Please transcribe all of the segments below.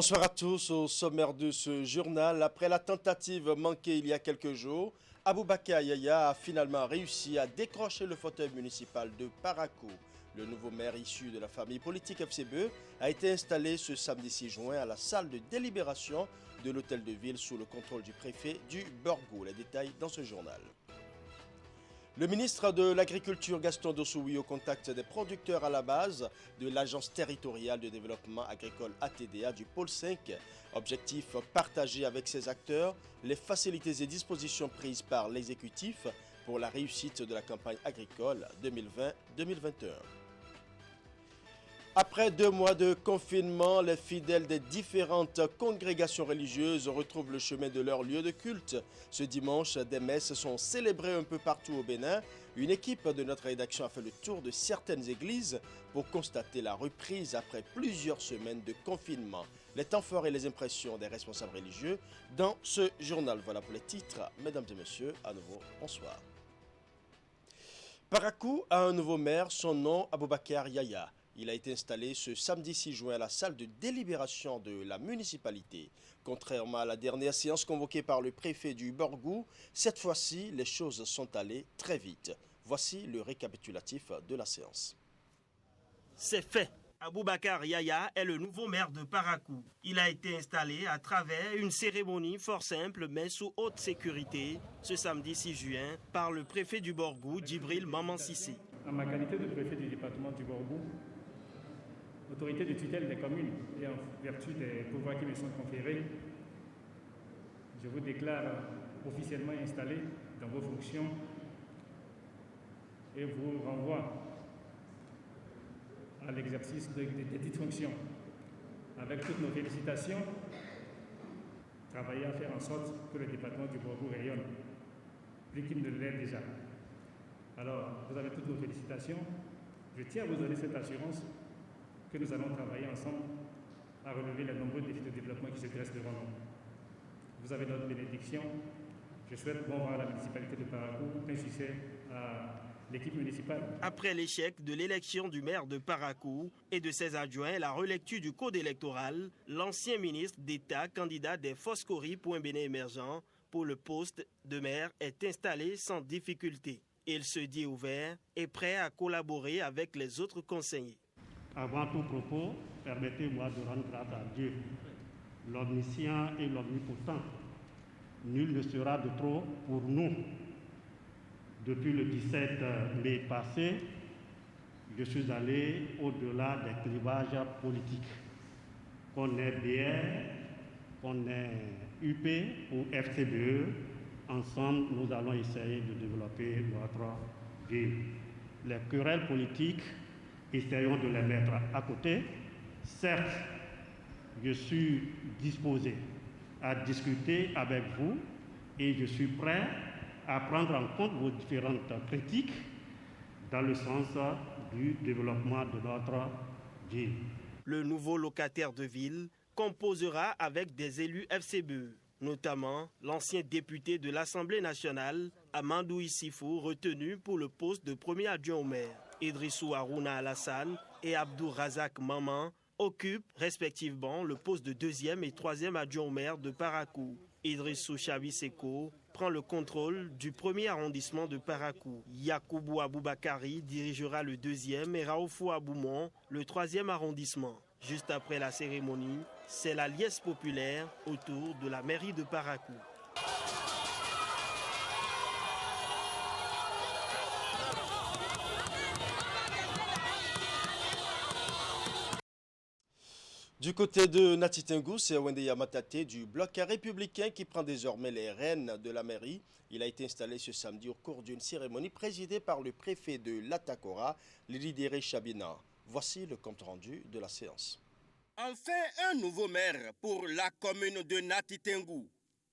Bonsoir à tous. Au sommaire de ce journal, après la tentative manquée il y a quelques jours, Aboubakar Yaya a finalement réussi à décrocher le fauteuil municipal de Parakou. Le nouveau maire issu de la famille politique FCBE a été installé ce samedi 6 juin à la salle de délibération de l'hôtel de ville sous le contrôle du préfet du Borgou. Les détails dans ce journal. Le ministre de l'Agriculture Gaston Dossoui au contact des producteurs à la base de l'Agence territoriale de développement agricole ATDA du pôle 5. Objectif partagé avec ces acteurs, les facilités et dispositions prises par l'exécutif pour la réussite de la campagne agricole 2020-2021. Après 2 mois de confinement, les fidèles des différentes congrégations religieuses retrouvent le chemin de leur lieu de culte. Ce dimanche, des messes sont célébrées un peu partout au Bénin. Une équipe de notre rédaction a fait le tour de certaines églises pour constater la reprise après plusieurs semaines de confinement. Les temps forts et les impressions des responsables religieux dans ce journal. Voilà pour les titres. Mesdames et messieurs, à nouveau, bonsoir. Parakou a un nouveau maire, son nom Aboubakar Yaya. Il a été installé ce samedi 6 juin à la salle de délibération de la municipalité. Contrairement à la dernière séance convoquée par le préfet du Borgou, cette fois-ci, les choses sont allées très vite. Voici le récapitulatif de la séance. C'est fait. Aboubakar Yaya est le nouveau maire de Parakou. Il a été installé à travers une cérémonie fort simple mais sous haute sécurité ce samedi 6 juin par le préfet du Borgou, Djibril Maman Sissi. En ma qualité de préfet du département du Borgou, autorité de tutelle des communes et en vertu des pouvoirs qui me sont conférés, je vous déclare officiellement installé dans vos fonctions et vous renvoie à l'exercice des dites fonctions. Avec toutes nos félicitations, travailler à faire en sorte que le département du Borgou rayonne, plus qu'il ne l'est déjà. Alors, vous avez toutes nos félicitations. Je tiens à vous donner cette assurance que nous allons travailler ensemble à relever les nombreux défis de développement qui se dressent devant nous. Vous avez notre bénédiction. Je souhaite bon vent à la municipalité de Parakou, plein succès à l'équipe municipale. Après l'échec de l'élection du maire de Parakou et de ses adjoints et la relecture du code électoral, l'ancien ministre d'État, candidat des Foscori pour un Bénin émergent pour le poste de maire, est installé sans difficulté. Il se dit ouvert et prêt à collaborer avec les autres conseillers. Avant tout propos, permettez-moi de rendre grâce à Dieu, l'omniscient et l'omnipotent. Nul ne sera de trop pour nous. Depuis le 17 mai passé, je suis allé au-delà des clivages politiques. Qu'on ait BR, qu'on ait UP ou FCBE, ensemble, nous allons essayer de développer notre ville. Les querelles politiques, essayons de les mettre à côté. Certes, je suis disposé à discuter avec vous et je suis prêt à prendre en compte vos différentes critiques dans le sens du développement de notre ville. Le nouveau locataire de ville composera avec des élus FCBE, notamment l'ancien député de l'Assemblée nationale, Amadou Issifou, retenu pour le poste de premier adjoint au maire. Idrissou Harouna Alassane et Abdou Razak Maman occupent respectivement le poste de deuxième et troisième adjoint au maire de Parakou. Idrissou Chabi-Seko prend le contrôle du premier arrondissement de Parakou. Yakoubou Aboubakari dirigera le deuxième et Raoufou Aboumon le troisième arrondissement. Juste après la cérémonie, c'est la liesse populaire autour de la mairie de Parakou. Du côté de Natitengou, c'est Wendeya Matate du bloc républicain qui prend désormais les rênes de la mairie. Il a été installé ce samedi au cours d'une cérémonie présidée par le préfet de l'Atakora, Lidéré Chabina. Voici le compte-rendu de la séance. Enfin, un nouveau maire pour la commune de Natitengou.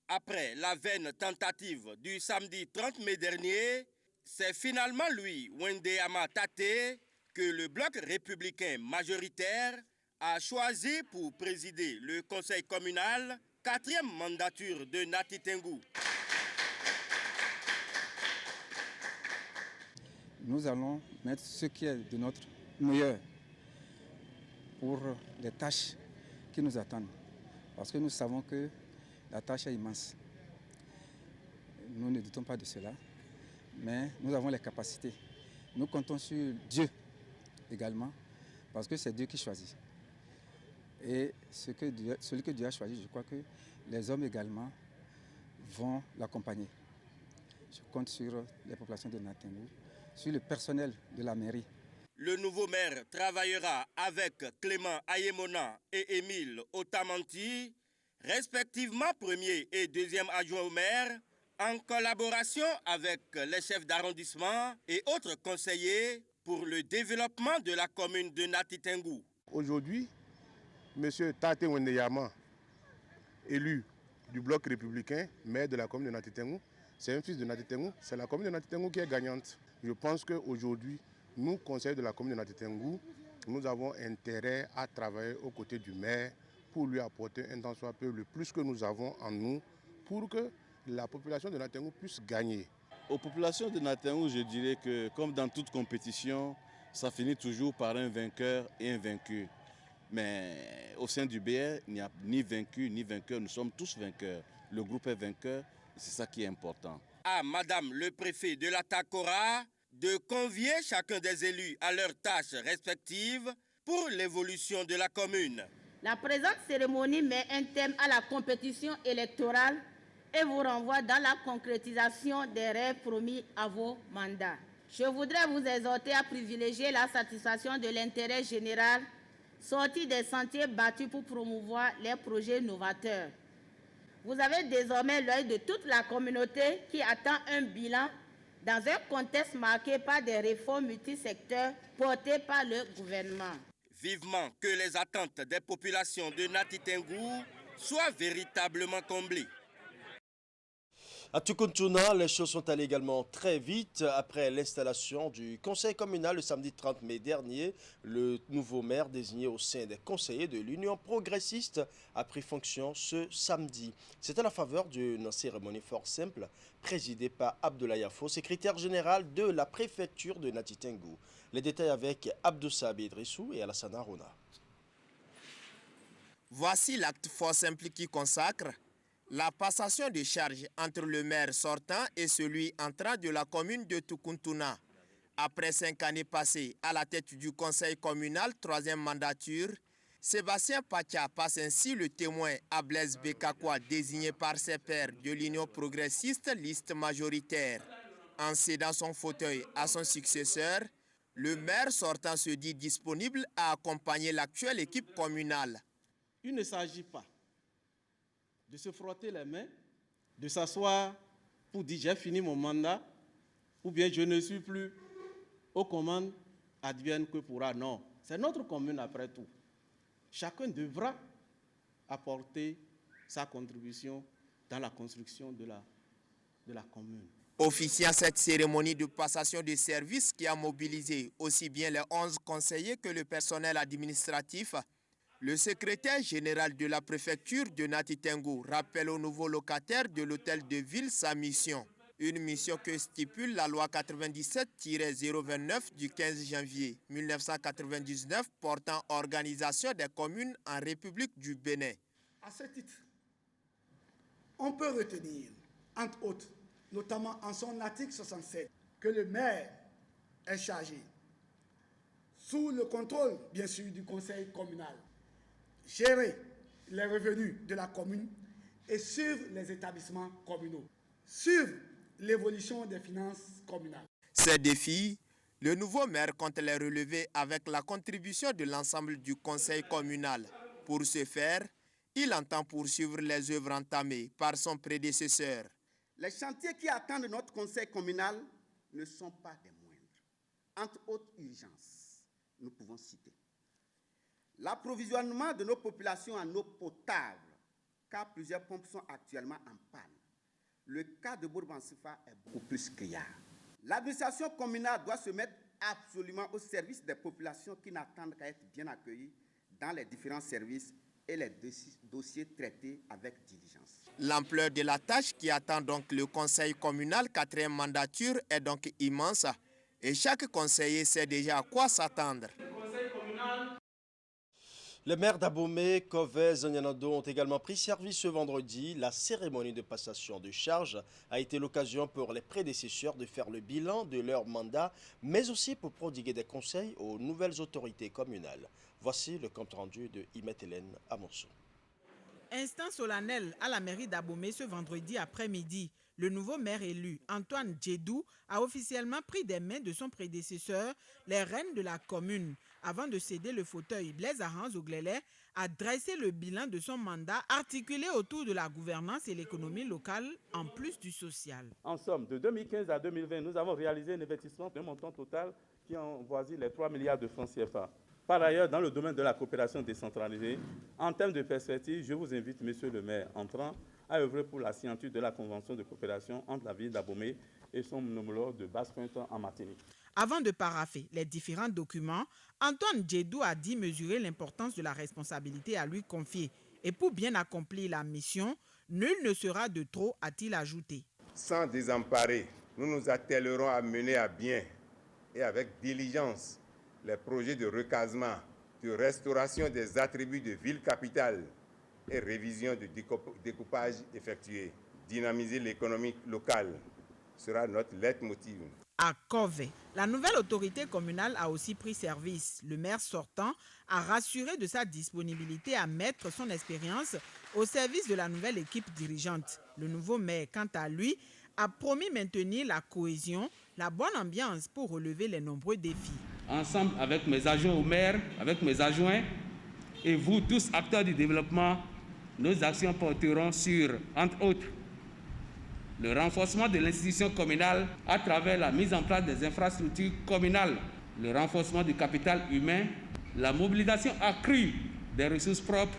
Après la vaine tentative du samedi 30 mai dernier, c'est finalement lui, Wendeya Matate, que le bloc républicain majoritaire a choisi pour présider le conseil communal, 4e mandature de Natitengou. Nous allons mettre ce qui est de notre meilleur pour les tâches qui nous attendent. Parce que nous savons que la tâche est immense. Nous ne doutons pas de cela, mais nous avons les capacités. Nous comptons sur Dieu également, parce que c'est Dieu qui choisit. Et celui que Dieu a choisi, je crois que les hommes également vont l'accompagner. Je compte sur les populations de Nantengou, sur le personnel de la mairie. Le nouveau maire travaillera avec Clément Ayemona et Émile Otamanti, respectivement premier et deuxième adjoint au maire, en collaboration avec les chefs d'arrondissement et autres conseillers pour le développement de la commune de Nati Tengou. Aujourd'hui, M. Tate Wendeyama, élu du bloc républicain, maire de la commune de Nati Tengou, c'est un fils de Nati Tengou, c'est la commune de Nati Tengou qui est gagnante. Je pense qu'aujourd'hui, nous, conseillers de la commune de Nati Tengou, nous avons intérêt à travailler aux côtés du maire pour lui apporter un tant soit peu le plus que nous avons en nous pour que la population de Nati Tengou puisse gagner. Aux populations de Nati Tengou, je dirais que comme dans toute compétition, ça finit toujours par un vainqueur et un vaincu. Mais au sein du BR, il n'y a ni vaincu ni vainqueur, nous sommes tous vainqueurs. Le groupe est vainqueur, c'est ça qui est important. À Madame le préfet de la Takora de convier chacun des élus à leurs tâches respectives pour l'évolution de la commune. La présente cérémonie met un thème à la compétition électorale et vous renvoie dans la concrétisation des rêves promis à vos mandats. Je voudrais vous exhorter à privilégier la satisfaction de l'intérêt général, sorti des sentiers battus pour promouvoir les projets novateurs. Vous avez désormais l'œil de toute la communauté qui attend un bilan dans un contexte marqué par des réformes multisecteurs portées par le gouvernement. Vivement que les attentes des populations de Nati Tengou soient véritablement comblées. À Tukuntuna, les choses sont allées également très vite. Après l'installation du conseil communal le samedi 30 mai dernier, le nouveau maire désigné au sein des conseillers de l'Union progressiste a pris fonction ce samedi. C'est à la faveur d'une cérémonie fort simple, présidée par Abdoulaye Afo, secrétaire général de la préfecture de Nati Tengou. Les détails avec Abdou Sabi Idrissou et Alassane Arona. Voici l'acte fort simple qui consacre la passation de charges entre le maire sortant et celui entrant de la commune de Tukuntuna. Après 5 années passées à la tête du conseil communal, 3e mandature, Sébastien Pacha passe ainsi le témoin à Blaise Bekakwa, désigné par ses pairs de l'Union progressiste, liste majoritaire. En cédant son fauteuil à son successeur, le maire sortant se dit disponible à accompagner l'actuelle équipe communale. Il ne s'agit pas de se frotter les mains, de s'asseoir pour dire j'ai fini mon mandat, ou bien je ne suis plus aux commandes, advienne que pourra. Non, c'est notre commune après tout. Chacun devra apporter sa contribution dans la construction de la commune. Officiant cette cérémonie de passation de services qui a mobilisé aussi bien les 11 conseillers que le personnel administratif, le secrétaire général de la préfecture de Nati Tengou rappelle aux nouveaux locataires de l'hôtel de ville sa mission. Une mission que stipule la loi 97-029 du 15 janvier 1999 portant organisation des communes en République du Bénin. À ce titre, on peut retenir, entre autres, notamment en son article 67, que le maire est chargé, sous le contrôle, bien sûr, du conseil communal, gérer les revenus de la commune et suivre les établissements communaux, suivre l'évolution des finances communales. Ces défis, le nouveau maire compte les relever avec la contribution de l'ensemble du conseil communal. Pour ce faire, il entend poursuivre les œuvres entamées par son prédécesseur. Les chantiers qui attendent notre conseil communal ne sont pas des moindres. Entre autres urgences, nous pouvons citer l'approvisionnement de nos populations en eau potable, car plusieurs pompes sont actuellement en panne. Le cas de Bourban-Sifa est beaucoup plus criard. L'administration communale doit se mettre absolument au service des populations qui n'attendent qu'à être bien accueillies dans les différents services et les dossiers traités avec diligence. L'ampleur de la tâche qui attend donc le conseil communal 4e mandature est donc immense et chaque conseiller sait déjà à quoi s'attendre. Les maires d'Abomey, Kovey, Zanyanando ont également pris service ce vendredi. La cérémonie de passation de charge a été l'occasion pour les prédécesseurs de faire le bilan de leur mandat, mais aussi pour prodiguer des conseils aux nouvelles autorités communales. Voici le compte-rendu de Imet Hélène Amonso. Instant solennel à la mairie d'Abomey ce vendredi après-midi. Le nouveau maire élu, Antoine Djedou, a officiellement pris des mains de son prédécesseur les rênes de la commune. Avant de céder le fauteuil, Blaise Arans Oglélé a dressé le bilan de son mandat articulé autour de la gouvernance et l'économie locale en plus du social. En somme, de 2015 à 2020, nous avons réalisé un investissement d'un montant total qui avoisine les 3 milliards de francs CFA. Par ailleurs, dans le domaine de la coopération décentralisée, en termes de perspective, je vous invite, monsieur le maire entrant, à œuvrer pour la signature de la convention de coopération entre la ville d'Abomey et son homologue de Basse-Pointe en Martinique. Avant de parapher les différents documents, Antoine Djedou a dit mesurer l'importance de la responsabilité à lui confiée. Et pour bien accomplir la mission, nul ne sera de trop, a-t-il ajouté. Sans désemparer, nous nous attellerons à mener à bien et avec diligence les projets de recasement, de restauration des attributs de ville-capitale et révision du découpage effectué. Dynamiser l'économie locale sera notre leitmotiv. À Kovey, la nouvelle autorité communale a aussi pris service. Le maire sortant a rassuré de sa disponibilité à mettre son expérience au service de la nouvelle équipe dirigeante. Le nouveau maire, quant à lui, a promis maintenir la cohésion, la bonne ambiance pour relever les nombreux défis. Ensemble avec mes adjoints au maire, avec mes adjoints et vous tous acteurs du développement, nos actions porteront sur, entre autres, le renforcement de l'institution communale à travers la mise en place des infrastructures communales, le renforcement du capital humain, la mobilisation accrue des ressources propres,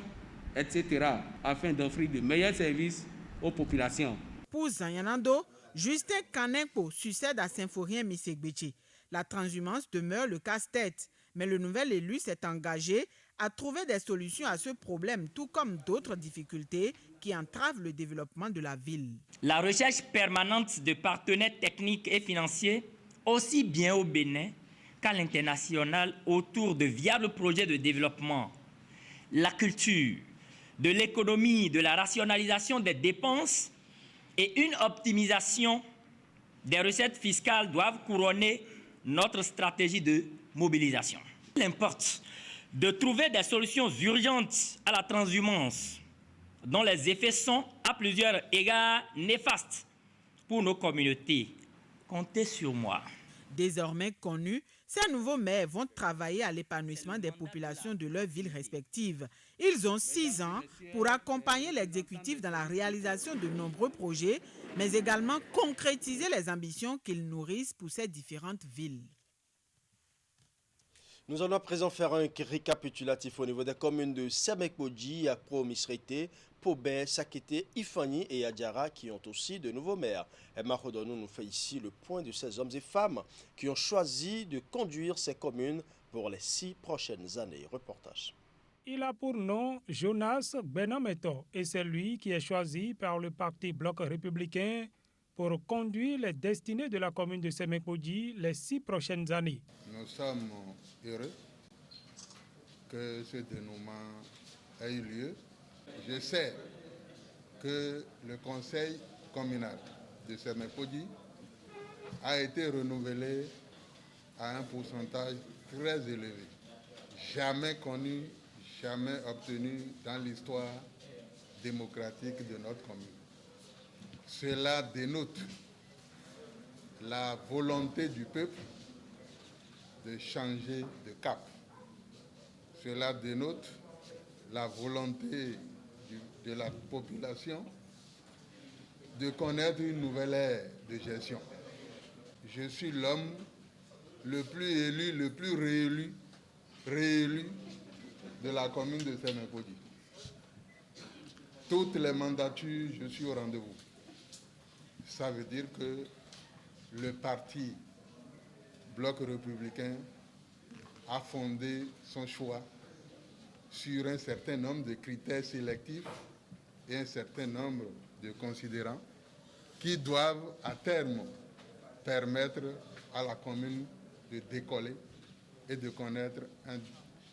etc., afin d'offrir de meilleurs services aux populations. Pour Zanyanando, Justin Kanenko succède à Symphorien Misegbeche. La transhumance demeure le casse-tête, mais le nouvel élu s'est engagé à trouver des solutions à ce problème, tout comme d'autres difficultés qui entravent le développement de la ville. La recherche permanente de partenaires techniques et financiers, aussi bien au Bénin qu'à l'international, autour de viables projets de développement, la culture, de l'économie, de la rationalisation des dépenses et une optimisation des recettes fiscales doivent couronner notre stratégie de mobilisation. Il importe de trouver des solutions urgentes à la transhumance, dont les effets sont à plusieurs égards néfastes pour nos communautés. Comptez sur moi. Désormais connus, ces nouveaux maires vont travailler à l'épanouissement des populations de leurs villes respectives. Ils ont 6 ans pour accompagner l'exécutif dans la réalisation de nombreux projets, mais également concrétiser les ambitions qu'ils nourrissent pour ces différentes villes. Nous allons à présent faire un récapitulatif au niveau des communes de Semekbodji, Akro, Misrete, Pobé, Sakete, Ifani et Adiara qui ont aussi de nouveaux maires. Emma Rodonou nous fait ici le point de ces hommes et femmes qui ont choisi de conduire ces communes pour les 6 prochaines années. Reportage. Il a pour nom Jonas Benameto et c'est lui qui est choisi par le parti Bloc républicain pour conduire les destinées de la commune de Semekbodji les 6 prochaines années. Nous sommes heureux que ce dénouement ait eu lieu. Je sais que le conseil communal de Semekbodji a été renouvelé à un pourcentage très élevé, jamais connu, jamais obtenu dans l'histoire démocratique de notre commune. Cela dénote la volonté du peuple de changer de cap. Cela dénote la volonté de la population de connaître une nouvelle ère de gestion. Je suis l'homme le plus élu, le plus réélu de la commune de Semekbodji. Toutes les mandatures, je suis au rendez-vous. Ça veut dire que le parti Bloc républicain a fondé son choix sur un certain nombre de critères sélectifs et un certain nombre de considérants qui doivent à terme permettre à la commune de décoller et de connaître un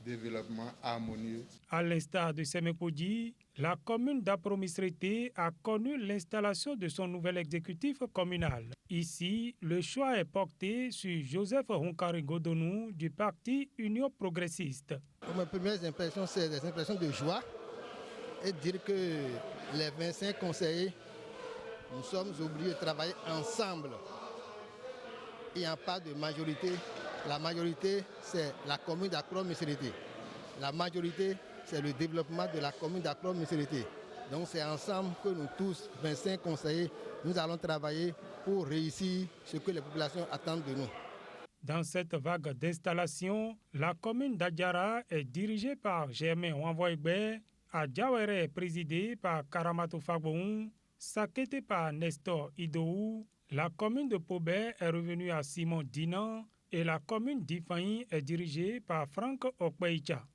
développement harmonieux. À l'instar de Semekpodji, la commune d'Apromisrete a connu l'installation de son nouvel exécutif communal. Ici, le choix est porté sur Joseph Hunkari Godonou du parti Union progressiste. Mes premières impressions, c'est des impressions de joie et dire que les 25 conseillers, nous sommes obligés de travailler ensemble. Il n'y a pas de majorité. La majorité, c'est la commune d'Apromisrete. La majorité, c'est le développement de la commune d'Apromisrete. Donc c'est ensemble que nous tous, 25 conseillers, nous allons travailler pour réussir ce que les populations attendent de nous. Dans cette vague d'installation, la commune d'Adjara est dirigée par Germain Wanvoigbe, Adjawere est présidée par Karamatou Fagboun, Sakete par Nestor Idou, la commune de Pobé est revenue à Simon Dinan et la commune d'Ifaïn est dirigée par Franck Okpeicha.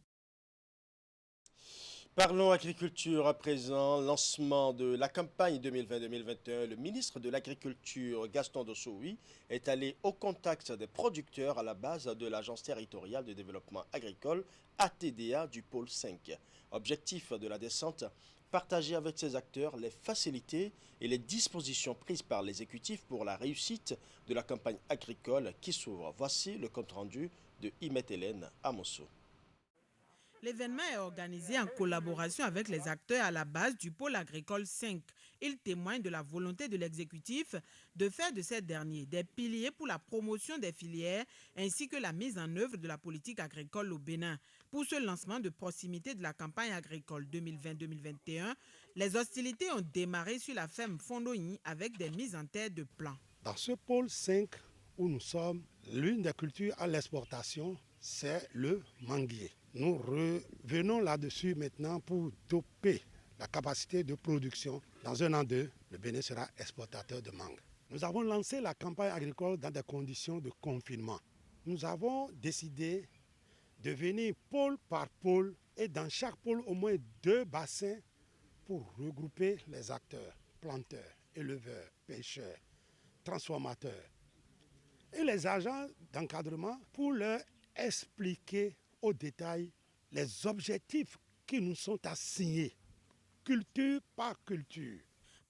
Parlons agriculture à présent. Lancement de la campagne 2020-2021. Le ministre de l'Agriculture, Gaston Dossoui, est allé au contact des producteurs à la base de l'Agence territoriale de développement agricole, ATDA, du pôle 5. Objectif de la descente, partager avec ces acteurs les facilités et les dispositions prises par l'exécutif pour la réussite de la campagne agricole qui s'ouvre. Voici le compte-rendu de Imet Hélène Amosso. L'événement est organisé en collaboration avec les acteurs à la base du pôle agricole 5. Il témoigne de la volonté de l'exécutif de faire de ces derniers des piliers pour la promotion des filières ainsi que la mise en œuvre de la politique agricole au Bénin. Pour ce lancement de proximité de la campagne agricole 2020-2021, les hostilités ont démarré sur la ferme Fondoigny avec des mises en terre de plants. Dans ce pôle 5 où nous sommes, l'une des cultures à l'exportation, c'est le manguier. Nous revenons là-dessus maintenant pour doper la capacité de production. Dans 1 an, 2, le Bénin sera exportateur de mangue. Nous avons lancé la campagne agricole dans des conditions de confinement. Nous avons décidé de venir pôle par pôle et dans chaque pôle au moins 2 bassins pour regrouper les acteurs, planteurs, éleveurs, pêcheurs, transformateurs et les agents d'encadrement pour leur expliquer au détail les objectifs qui nous sont assignés, culture par culture.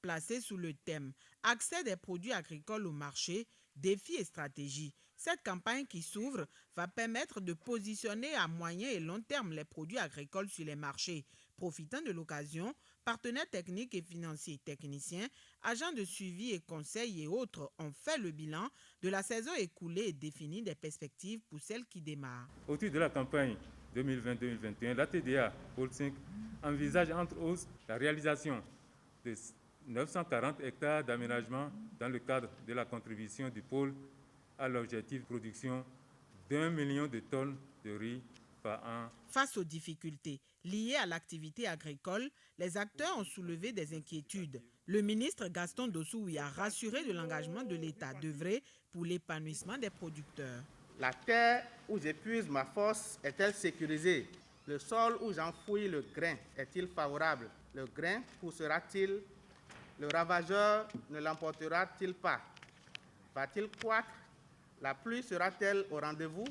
Placé sous le thème « Accès des produits agricoles au marché, défis et stratégies », cette campagne qui s'ouvre va permettre de positionner à moyen et long terme les produits agricoles sur les marchés. Profitant de l'occasion, partenaires techniques et financiers, techniciens, agents de suivi et conseils et autres ont fait le bilan de la saison écoulée et défini des perspectives pour celle qui démarre. Au titre de la campagne 2020-2021, la TDA Pôle 5 envisage entre autres la réalisation de 940 hectares d'aménagement dans le cadre de la contribution du pôle à l'objectif de production d'1 million de tonnes de riz par an. Face aux difficultés liées à l'activité agricole, les acteurs ont soulevé des inquiétudes. Le ministre Gaston Dossoui a rassuré de l'engagement de l'État d'œuvrer pour l'épanouissement des producteurs. La terre où j'épuise ma force est-elle sécurisée? Le sol où j'enfouis le grain est-il favorable? Le grain poussera-t-il? Le ravageur ne l'emportera-t-il pas? Va-t-il croître? La pluie sera-t-elle au rendez-vous?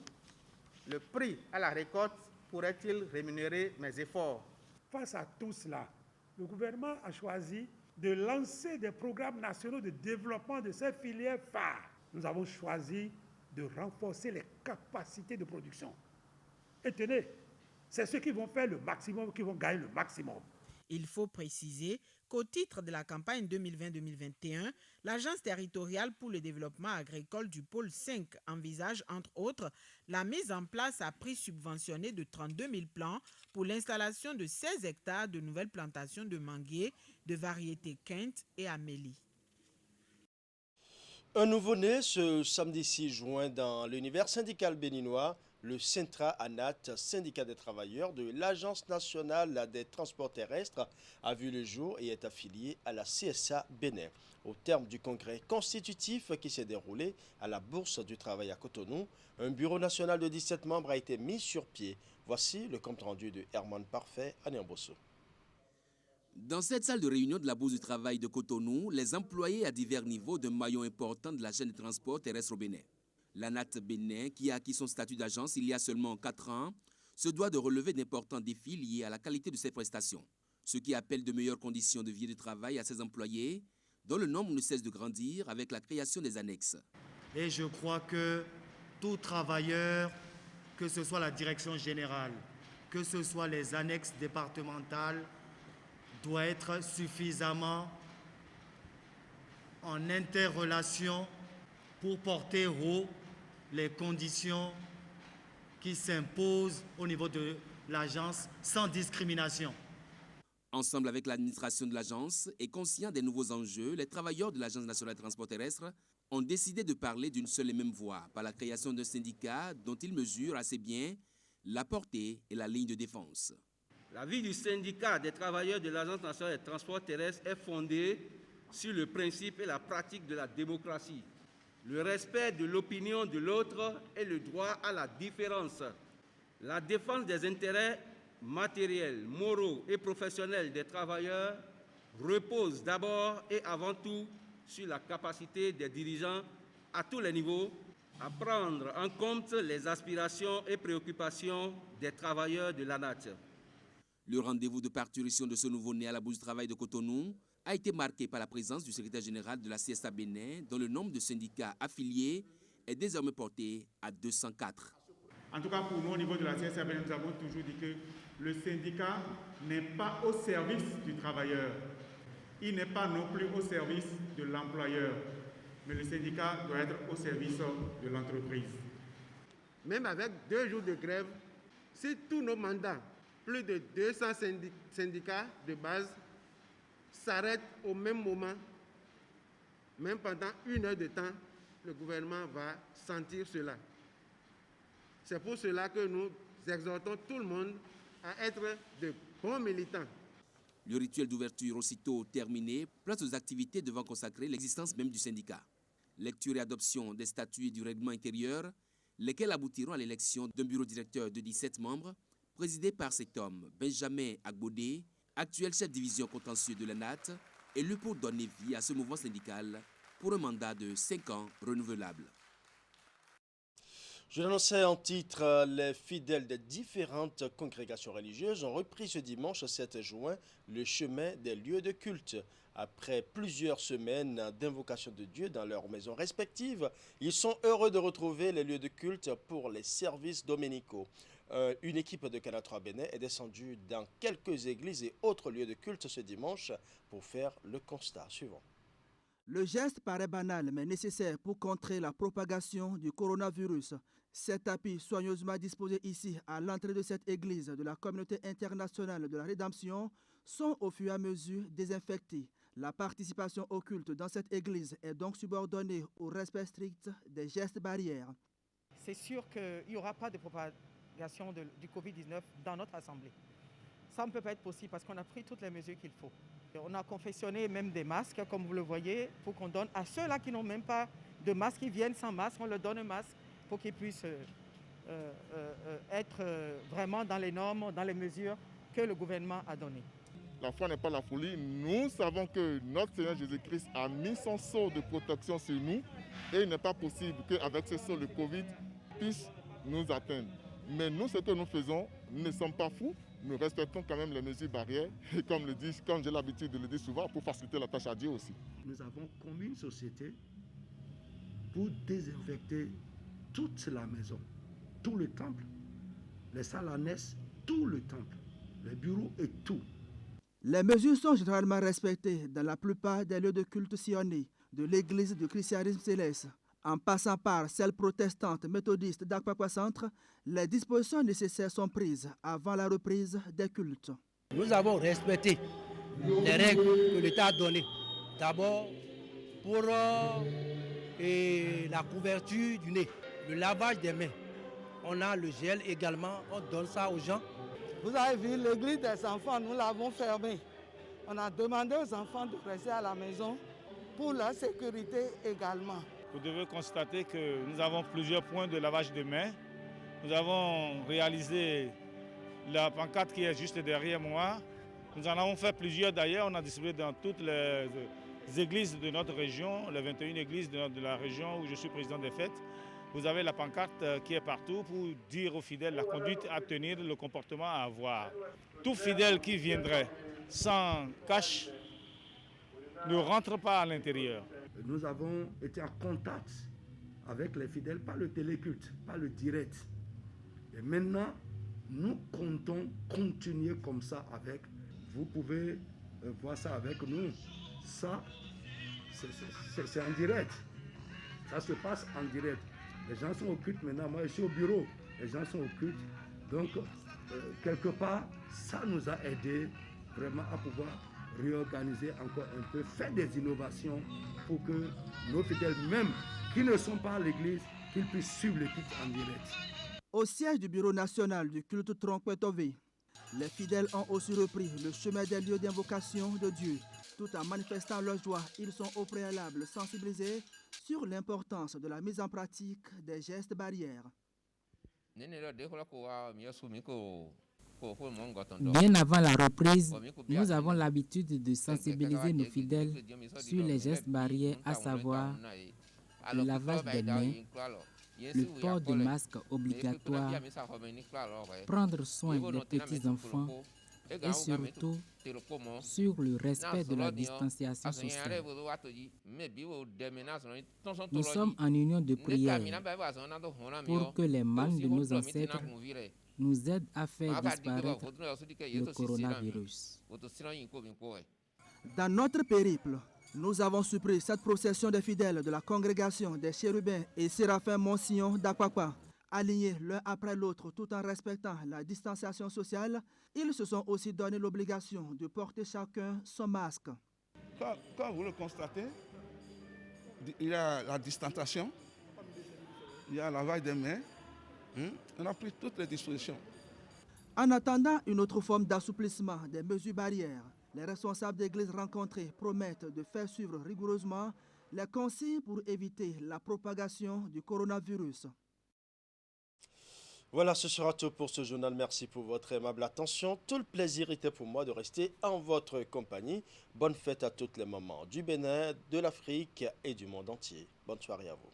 Le prix à la récolte pourrait-il rémunérer mes efforts? Face à tout cela, le gouvernement a choisi de lancer des programmes nationaux de développement de ces filières phares. Nous avons choisi de renforcer les capacités de production. Et tenez, c'est ceux qui vont faire le maximum, qui vont gagner le maximum. Il faut préciser qu'au titre de la campagne 2020-2021, l'Agence territoriale pour le développement agricole du pôle 5 envisage entre autres la mise en place à prix subventionné de 32 000 plants pour l'installation de 16 hectares de nouvelles plantations de manguiers de variétés Kent et Amélie. Un nouveau-né ce samedi 6 juin dans l'univers syndical béninois. Le Centra ANAT, syndicat des travailleurs de l'Agence nationale des transports terrestres, a vu le jour et est affilié à la CSA Bénin. Au terme du congrès constitutif qui s'est déroulé à la Bourse du Travail à Cotonou, un bureau national de 17 membres a été mis sur pied. Voici le compte-rendu de Herman Parfait à Niambosso. Dans cette salle de réunion de la Bourse du Travail de Cotonou, les employés à divers niveaux d'un maillon important de la chaîne de transport terrestre au Bénin. L'ANAT Bénin, qui a acquis son statut d'agence il y a seulement 4 ans, se doit de relever d'importants défis liés à la qualité de ses prestations, ce qui appelle de meilleures conditions de vie et de travail à ses employés, dont le nombre ne cesse de grandir avec la création des annexes. Et je crois que tout travailleur, que ce soit la direction générale, que ce soit les annexes départementales, doit être suffisamment en interrelation pour porter haut les conditions qui s'imposent au niveau de l'agence sans discrimination. Ensemble avec l'administration de l'agence et conscients des nouveaux enjeux, les travailleurs de l'Agence nationale de transport terrestre ont décidé de parler d'une seule et même voix par la création d'un syndicat dont ils mesurent assez bien la portée et la ligne de défense. La vie du syndicat des travailleurs de l'Agence nationale des transports terrestres est fondée sur le principe et la pratique de la démocratie, le respect de l'opinion de l'autre et le droit à la différence. La défense des intérêts matériels, moraux et professionnels des travailleurs repose d'abord et avant tout sur la capacité des dirigeants à tous les niveaux à prendre en compte les aspirations et préoccupations des travailleurs de l'ANAT. Le rendez-vous de parturition de ce nouveau-né à la Bourse du Travail de Cotonou a été marqué par la présence du secrétaire général de la CSA Bénin, dont le nombre de syndicats affiliés est désormais porté à 204. En tout cas, pour nous, au niveau de la CSA Bénin, nous avons toujours dit que le syndicat n'est pas au service du travailleur. Il n'est pas non plus au service de l'employeur. Mais le syndicat doit être au service de l'entreprise. Même avec 2 jours de grève, si tous nos mandats, plus de 200 syndicats de base, s'arrêtent au même moment, même pendant 1 heure de temps, le gouvernement va sentir cela. C'est pour cela que nous exhortons tout le monde à être de bons militants. Le rituel d'ouverture aussitôt terminé, place aux activités devant consacrer l'existence même du syndicat. Lecture et adoption des statuts et du règlement intérieur, lesquels aboutiront à l'élection d'un bureau directeur de 17 membres, présidé par cet homme, Benjamin Agbodé, actuel chef de division contentieux de l'ANAT, élu pour donner vie à ce mouvement syndical pour un mandat de 5 ans renouvelable. Je l'annonçais en titre, les fidèles des différentes congrégations religieuses ont repris ce dimanche 7 juin le chemin des lieux de culte. Après plusieurs semaines d'invocation de Dieu dans leurs maisons respectives, ils sont heureux de retrouver les lieux de culte pour les services dominicaux. Une équipe de Canal 3 Bénin est descendue dans quelques églises et autres lieux de culte ce dimanche pour faire le constat suivant. Le geste paraît banal mais nécessaire pour contrer la propagation du coronavirus. Ces tapis soigneusement disposés ici à l'entrée de cette église de la communauté internationale de la Rédemption sont au fur et à mesure désinfectés. La participation au culte dans cette église est donc subordonnée au respect strict des gestes barrières. C'est sûr qu'il n'y aura pas de propagation du Covid-19 dans notre assemblée. Ça ne peut pas être possible parce qu'on a pris toutes les mesures qu'il faut. On a confectionné même des masques, comme vous le voyez, pour qu'on donne à ceux-là qui n'ont même pas de masque, qui viennent sans masque, on leur donne un masque pour qu'ils puissent être vraiment dans les normes, dans les mesures que le gouvernement a données. La foi n'est pas la folie. Nous savons que notre Seigneur Jésus-Christ a mis son sceau de protection sur nous et il n'est pas possible qu'avec ce sceau, le Covid puisse nous atteindre. Mais nous, ce que nous faisons, nous ne sommes pas fous. Nous respectons quand même les mesures barrières et comme j'ai l'habitude de le dire souvent, pour faciliter la tâche à Dieu aussi. Nous avons commis une société pour désinfecter toute la maison, tout le temple, les salles annexes, tout le temple, les bureaux et tout. Les mesures sont généralement respectées dans la plupart des lieux de culte sillonnés de l'église du christianisme céleste. En passant par celle protestante méthodiste d'Akpakwa Centre, les dispositions nécessaires sont prises avant la reprise des cultes. Nous avons respecté les règles que l'État a données. D'abord, pour la couverture du nez, le lavage des mains. On a le gel également, on donne ça aux gens. Vous avez vu l'église des enfants, nous l'avons fermée. On a demandé aux enfants de rester à la maison pour leur sécurité également. Vous devez constater que nous avons plusieurs points de lavage de mains. Nous avons réalisé la pancarte qui est juste derrière moi. Nous en avons fait plusieurs d'ailleurs. On a distribué dans toutes les églises de notre région, les 21 églises de la région où je suis président des fêtes. Vous avez la pancarte qui est partout pour dire aux fidèles la conduite à tenir, le comportement à avoir. Tout fidèle qui viendrait sans cash ne rentre pas à l'intérieur. Nous avons été en contact avec les fidèles, pas le téléculte, pas le direct. Et maintenant, nous comptons continuer comme ça avec. Vous pouvez voir ça avec nous. Ça, c'est en direct. Ça se passe en direct. Les gens sont au culte maintenant. Moi, je suis au bureau. Les gens sont au culte. Donc, quelque part, ça nous a aidés vraiment à pouvoir réorganiser encore un peu, faire des innovations pour que nos fidèles, même qui ne sont pas à l'église, qu'ils puissent suivre le culte en direct. Au siège du Bureau national du culte Tronkwe-Tové, les fidèles ont aussi repris le chemin des lieux d'invocation de Dieu. Tout en manifestant leur joie, ils sont au préalable sensibilisés sur l'importance de la mise en pratique des gestes barrières. Bien avant la reprise, nous avons l'habitude de sensibiliser nos fidèles sur les gestes barrières, à savoir le lavage des mains, le port de masque obligatoire, prendre soin des petits-enfants et surtout sur le respect de la distanciation sociale. Nous sommes en union de prière pour que les mains de nos ancêtres nous aident à faire disparaître le coronavirus. Dans notre périple, nous avons surpris cette procession des fidèles de la congrégation des chérubins et séraphins Monsignor d'Akwakwa. Alignés l'un après l'autre tout en respectant la distanciation sociale, ils se sont aussi donné l'obligation de porter chacun son masque. Comme vous le constatez, il y a la distanciation, il y a la lavage des mains, on a pris toutes les dispositions. En attendant une autre forme d'assouplissement des mesures barrières, les responsables d'églises rencontrés promettent de faire suivre rigoureusement les consignes pour éviter la propagation du coronavirus. Voilà, ce sera tout pour ce journal. Merci pour votre aimable attention. Tout le plaisir était pour moi de rester en votre compagnie. Bonne fête à toutes les mamans du Bénin, de l'Afrique et du monde entier. Bonne soirée à vous.